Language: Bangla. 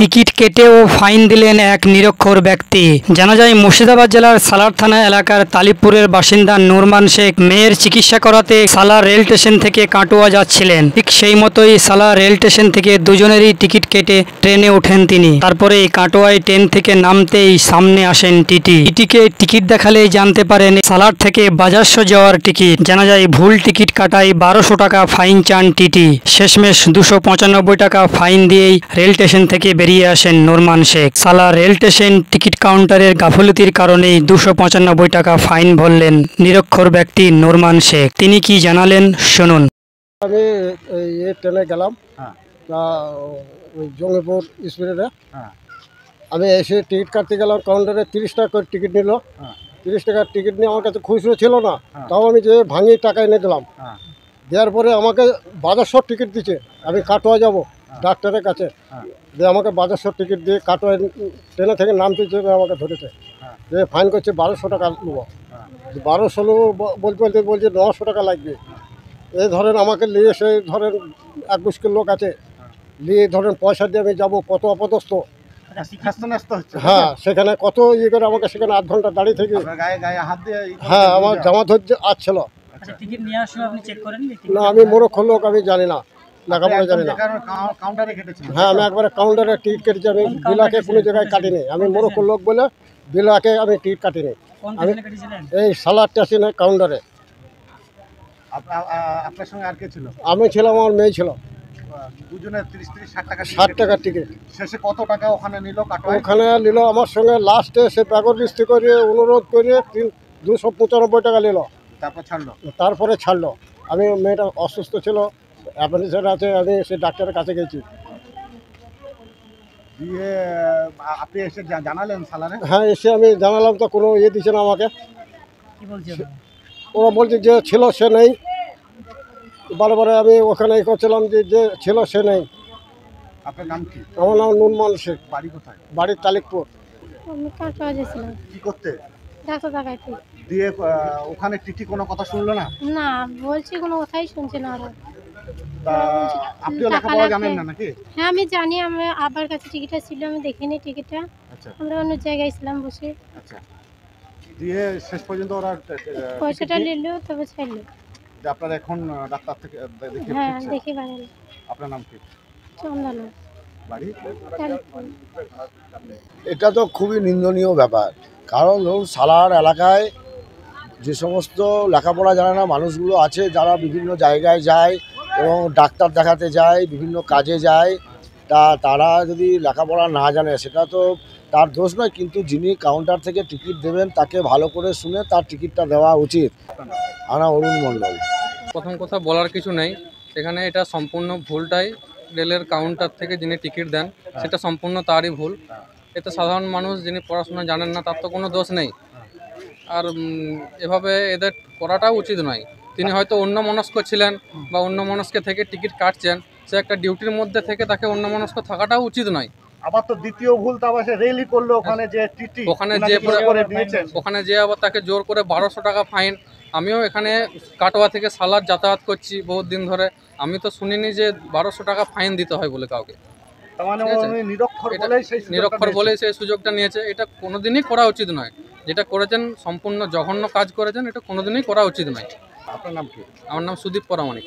টিকিট কেটেও ফাইন দিলেন এক নিরক্ষর ব্যক্তি। জানা যায় মুর্শিদাবাদ জেলার সালার থানা এলাকার তালিবপুরের বাসিন্দা নুরমান শেখ মেয়ের চিকিৎসা করাতে সালার রেল স্টেশন থেকে কাটোয়া যাচ্ছিলেন। ঠিক সেই মতোই সালার রেল স্টেশন থেকে দুজনেরই টিকিট কেটে ট্রেনে ওঠেন তিনি। তারপরে কাটোয়ায় ট্রেন থেকে নামতেই সামনে আসেন টিটিকে টিকিট দেখালেই জানতে পারেন সালার থেকে বাজারশো যাওয়ার টিকিট। জানা যায় ভুল টিকিট কাটায় 1200 টাকা ফাইন চান টিটি। শেষমেশ 295 টাকা ফাইন দিয়েই রেল স্টেশন থেকে বেরিয়ে আসেন নুরমান শেখ। সালার রেল স্টেশন টিকিট কাউন্টারের গাফলতির কারণেই 295 টাকা ফাইন ভরলেন নিরক্ষর ব্যক্তি নুরমান শেখ। তিনি কি জানালেন শুনুন। আমি ট্রেনে গেলাম, তা ওই জঙ্গিপুর স্পিডে আমি এসে টিকিট কাটতে গেলাম। কাউন্টারে 30 টাকা করে টিকিট নিল। 30 টাকার টিকিট নিয়ে আমার কাছে খুচরো ছিল না, তাও আমি যে ভাঙিয়ে টাকা এনে দিলাম। দেওয়ার পরে আমাকে 1200 টিকিট দিচ্ছে। আমি কাটোয়া যাব ডাক্তারের কাছে, যে আমাকে 1200 টিকিট দিয়ে কাটোয়া ট্রেনে থেকে নামতে আমাকে ধরেছে, যে ফাইন করছে 1200 টাকা নেবো। 1200 নেবো বলতে বলছে 900 টাকা লাগবে। এই ধরেন আমাকে নিয়ে এসে ধরেন এক মুশকিল লোক আছে, নিয়ে ধরেন পয়সা দিয়ে আমি যাবো, কত অপদস্থ। হ্যাঁ, সেখানে কত ইয়ে করে আমাকে সেখানে 8 ঘন্টা দাঁড়িয়ে থেকে, হ্যাঁ আমার জামা ধরছে আসছিল না। আমি মূর্খ লোক, আমি জানি না, লেখাপড়া জানি না। হ্যাঁ, আমি একবারে কাউন্টারে টিকিট কেটেছি। আমি বিলাকে কোনো জায়গায় কাটিনি। আমি মূর্খ লোক বলে বিলাকে আমি টিকিট কাটিনি। আমি এই সালার স্টেশনে কাউন্টারে। আপনার সঙ্গে আর কে ছিল? আমি ছিলাম, আমার মেয়ে ছিল। দুজনের 30-60 টাকা 60 টাকার টিকিট। শেষে কত টাকা ওখানে নিল? ওখানে নিল আমার সঙ্গে লাস্টে সে প্যাগরিস্তি করে অনুরোধ করে 295 টাকা নিল। তারপর ছাড়লো? তারপরে ছাড়লো। আমি মেয়েটা অসুস্থ ছিল, অ্যাপেন্ডিসাইটিস আছে, আমি সে ডাক্তারের কাছে গেছি। দিয়ে আপনি এসে জানালেন সালারে? হ্যাঁ, এসে আমি জানালাম, তো কোনো ইয়ে দিচ্ছে না আমাকে। ওরা বলছে যে ছিল সে নেই। বারে আমি ওখানে করছিলাম যে ছিল সে নেই। আপনার নাম কি? আমার নাম নুরমান শেখ। বাড়ি কোথায়? বাড়ির তালিকপুর। আমি কাটোয়া গেছিলাম। কি করতে? ডাক্তার দেখাইতে। দিয়ে ওখানে টিটি কোনো কথা শুনলো না? না, বলছি কোনো কথাই শুনছে না। আর আপনিও লেখাপড়া জানেন না নাকি? হ্যাঁ, আমি জানি। আমি আবার কাছে টিকিটটা ছিল, আমি দেখিনি টিকিটটা। আচ্ছা, আমরা অন্য জায়গায় ছিলাম বসে। আচ্ছা। দিয়ে শেষ পর্যন্ত ওরা পয়সাটা নিল, তবে ছাড়লো। আপনারা এখন ডাক্তার থেকে দেখে? হ্যাঁ, দেখি পারেন। আপনার নাম কি? চন্দনা। বাড়ি? এটা তো খুবই নিন্দনীয় ব্যাপার। কারণ ধরুন সালার এলাকায় যে সমস্ত লেখাপড়া জানে না মানুষগুলো আছে, যারা বিভিন্ন জায়গায় যায় এবং ডাক্তার দেখাতে যায়, বিভিন্ন কাজে যায়, তারা যদি লেখাপড়া না জানে সেটা তো তার দোষ নয়, কিন্তু যিনি কাউন্টার থেকে টিকিট দেবেন তাকে ভালো করে শুনে তার টিকিটটা দেওয়া উচিত। আমার অরুণ মণ্ডল। প্রথম কথা বলার কিছু নেই, এখানে এটা সম্পূর্ণ ভুলটাই রেলের কাউন্টার থেকে যিনি টিকিট দেন সেটা সম্পূর্ণ তারই ভুল। এতে সাধারণ মানুষ যিনি পড়াশোনা জানেন না তার তো কোনো দোষ নেই। আর এভাবে এদের করাটাও উচিত নয়। তিনি হয়তো অন্যমনস্ক ছিলেন বা অন্যমনস্ক থেকে টিকিট কাটছেন, সে একটা ডিউটির মধ্যে থেকে তাকে অন্যমনস্ক থাকাটাও উচিত নয়। আবার তো দ্বিতীয় ভুল তো আবার সে রেলই করলো, ওখানে যে টিটি ওখানে যে আবার তাকে জোর করে 1200 টাকা ফাইন। আমিও এখানে কাটোয়া থেকে সালার যাতায়াত করছি বহুত দিন ধরে, আমি তো শুনিনি যে 1200 টাকা ফাইন দিতে হয় বলে কাউকে। নিরক্ষর বলেই সেই সুযোগটা নিয়েছে। এটা কোনোদিনই করা উচিত নয়। যেটা করেছেন সম্পূর্ণ জঘন্য কাজ করেছেন, এটা কোনোদিনই করা উচিত নয়। আপনার নাম কি? আমার নাম সুদীপ পরামানিক।